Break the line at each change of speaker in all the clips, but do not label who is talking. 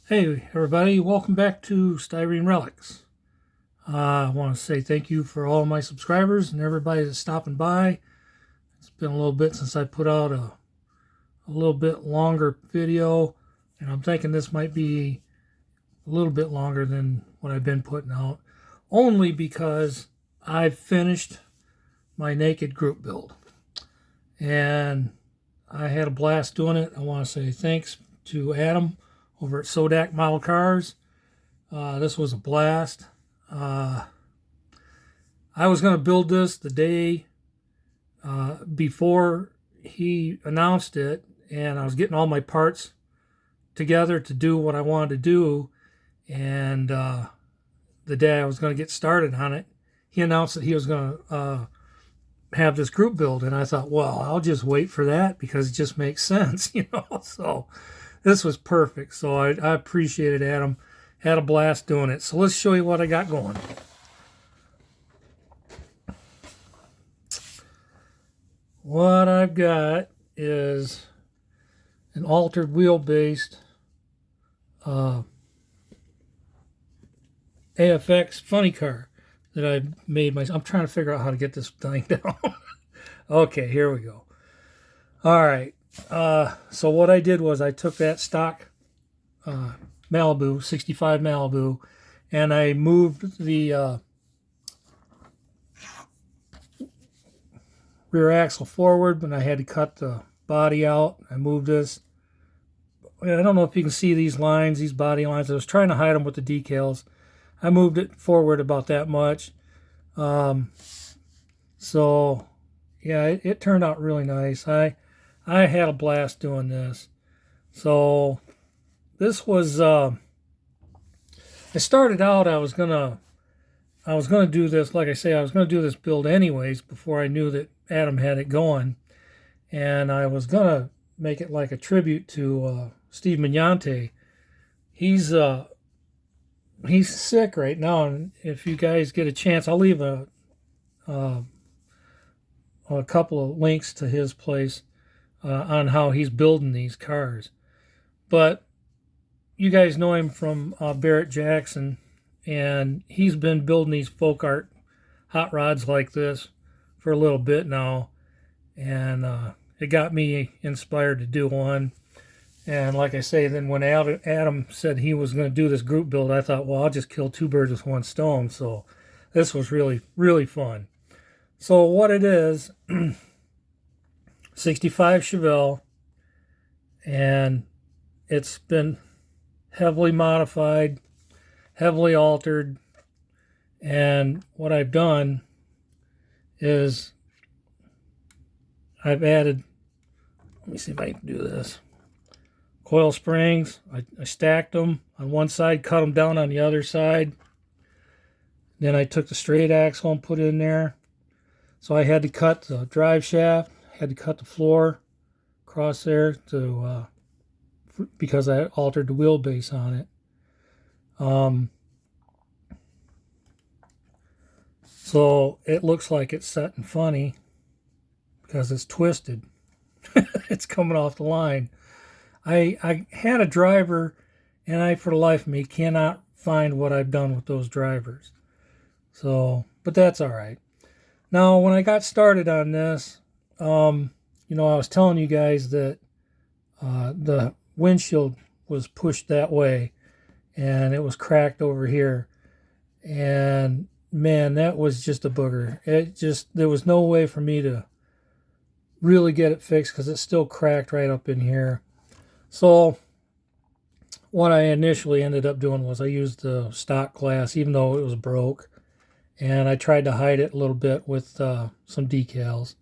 Hey everybody, welcome back to Styrene Relics. I want to say thank you for all my subscribers and everybody that's stopping by. It's been a little bit since I put out a little bit longer video, and I'm thinking this might be a little bit longer than what I've been putting out, only because I've finished my naked group build. And I had a blast doing it. I want to say thanks to Adam over at Sodak Model Cars. This was a blast. I was going to build this the day before he announced it, and I was getting all my parts together to do what I wanted to do. And the day I was going to get started on it, he announced that he was going to have this group build, and I thought, well, I'll just wait for that because it just makes sense, So this was perfect. So I appreciated Adam. Had a blast doing it. So let's show you what I got going. What I've got is an altered wheel-based AFX funny car that I made myself. I'm trying to figure out how to get this thing down. Okay, here we go. All right. So what I did was I took that stock Malibu, 65 Malibu, and I moved the rear axle forward, but I had to cut the body out. I moved this. I don't know if you can see these lines, these body lines. I was trying to hide them with the decals. I moved it forward about that much. So yeah, it turned out really nice. I had a blast doing this. So this was I started out, I was gonna do this, like I say, I was gonna do this build anyways before I knew that Adam had it going, and I was gonna make it like a tribute to Steve Magnante. He's sick right now, and if you guys get a chance, I'll leave a couple of links to his place on how he's building these cars. But you guys know him from Barrett Jackson, and he's been building these folk art hot rods like this for a little bit now, and it got me inspired to do one. And like I say, then when Adam said he was going to do this group build, I thought, well, I'll just kill two birds with one stone. So this was really, really fun. So what it is, 65 Chevelle, and it's been heavily modified, heavily altered, and what I've done is I've added, let me see if I can do this, coil springs. I stacked them on one side, cut them down on the other side. Then I took the straight axle and put it in there. So I had to cut the drive shaft, had to cut the floor across there to because I altered the wheelbase on it. So it looks like it's set and funny because it's twisted. It's coming off the line. I had a driver, and I, for the life of me, cannot find what I've done with those drivers. So, but that's all right. Now, when I got started on this, I was telling you guys that the windshield was pushed that way, and it was cracked over here. And man, that was just a booger. There was no way for me to really get it fixed because it's still cracked right up in here. So what I initially ended up doing was I used the stock glass, even though it was broke, and I tried to hide it a little bit with some decals.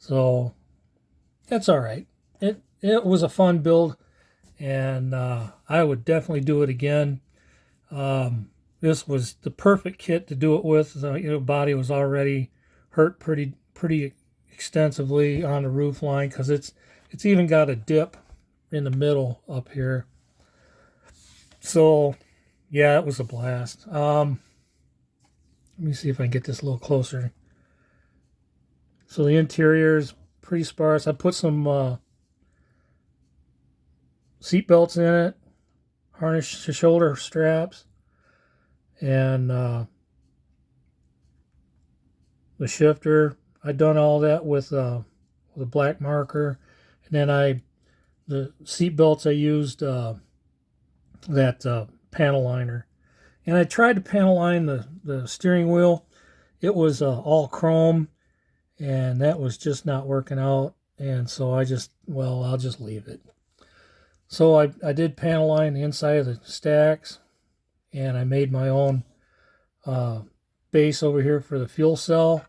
So that's all right. It was a fun build, and I would definitely do it again. This was the perfect kit to do it with. The body was already hurt pretty extensively on the roof line because it's even got a dip in the middle up here. So yeah, it was a blast. Let me see if I can get this a little closer. So the interior is pretty sparse. I put some seat belts in it, harness shoulder straps, and the shifter. I done all that with a black marker, and then the seat belts I used that panel liner, and I tried to panel line the steering wheel. It was all chrome, and that was just not working out. And so I'll just leave it. So I did panel line the inside of the stacks, and I made my own base over here for the fuel cell.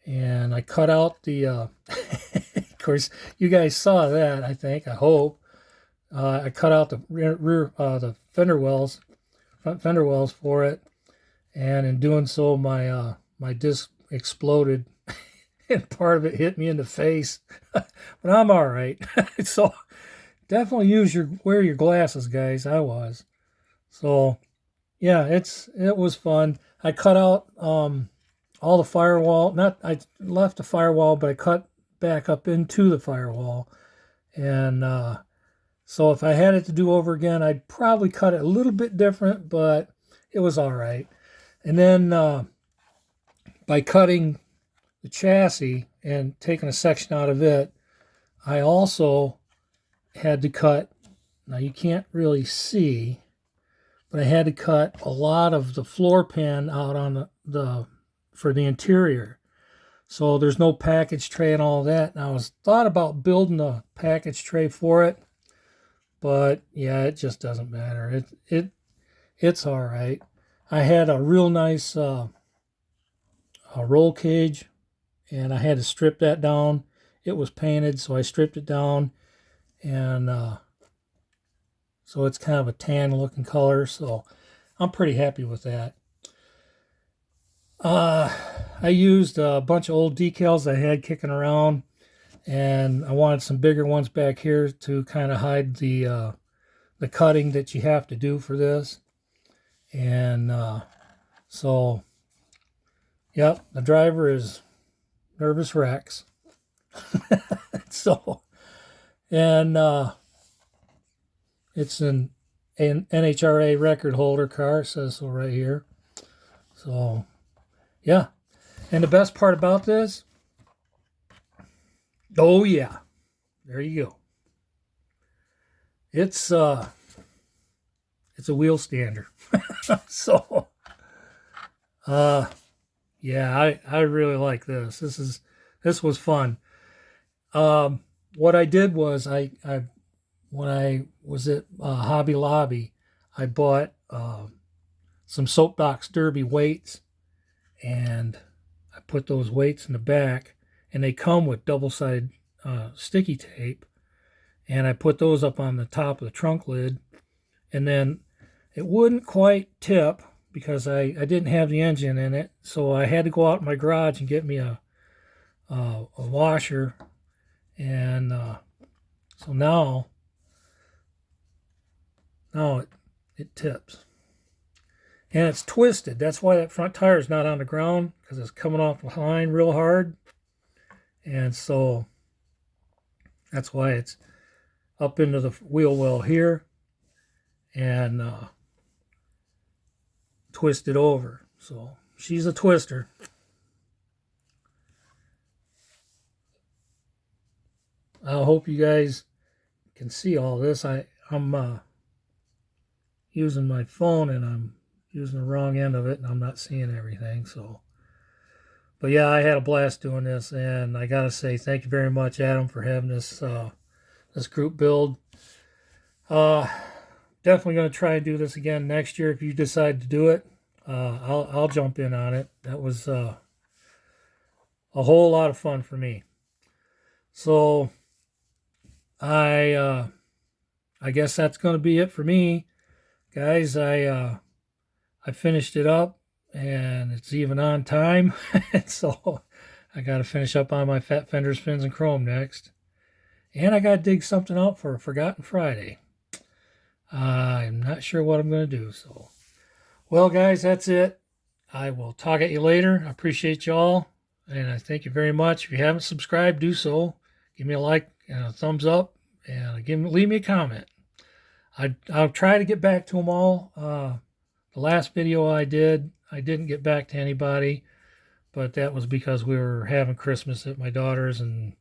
And I cut out the, of course, you guys saw that, I think, I hope. I cut out the rear the fender wells, front fender wells for it. And in doing so, my disc exploded and part of it hit me in the face. But I'm all right. So definitely wear your glasses, guys. I was. So yeah, it was fun. I cut out all the firewall. I left the firewall, but I cut back up into the firewall. And so if I had it to do over again, I'd probably cut it a little bit different, but it was all right. And then by cutting the chassis and taking a section out of it, I also had to cut, now you can't really see, but I had to cut a lot of the floor pan out on for the interior. So there's no package tray and all that. And I was thought about building a package tray for it, but yeah, it just doesn't matter. It's all right. I had a real nice a roll cage, and I had to strip that down. It was painted, so I stripped it down, and so it's kind of a tan looking color. So I'm pretty happy with that. I used a bunch of old decals I had kicking around, and I wanted some bigger ones back here to kind of hide the cutting that you have to do for this. And so, yep, the driver is nervous Rex. So, and it's an NHRA record holder car, it says so right here. So, yeah. And the best part about this, oh yeah, there you go. It's a wheel stander. So, yeah, I really like this. This was fun. What I did was when I was at Hobby Lobby, I bought some soapbox derby weights, and I put those weights in the back, and they come with double-sided sticky tape, and I put those up on the top of the trunk lid, and then it wouldn't quite tip because I didn't have the engine in it, so I had to go out in my garage and get me a washer, and so now it tips. And it's twisted. That's why that front tire is not on the ground, because it's coming off the line real hard. And so that's why it's up into the wheel well here and twisted over. So she's a twister. I hope you guys can see all this. I'm using my phone, and I'm using the wrong end of it, and I'm not seeing everything. So, but yeah, I had a blast doing this, and I gotta say thank you very much, Adam, for having this group build. Definitely gonna try and do this again next year if you decide to do it. I'll jump in on it. That was a whole lot of fun for me. So I guess that's gonna be it for me, guys. I finished it up, and it's even on time. So I got to finish up on my fat fenders, fins, and chrome next. And I got to dig something out for a Forgotten Friday. I'm not sure what I'm going to do. So, well, guys, that's it. I will talk at you later. I appreciate y'all, and I thank you very much. If you haven't subscribed, do so. Give me a like and a thumbs up, and leave me a comment. I'll try to get back to them all. The last video I didn't get back to anybody, but that was because we were having Christmas at my daughter's, and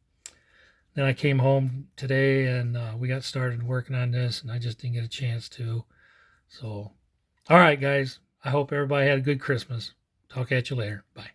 then I came home today and we got started working on this, and I just didn't get a chance to. So, all right, guys. I hope everybody had a good Christmas. Talk at you later. Bye.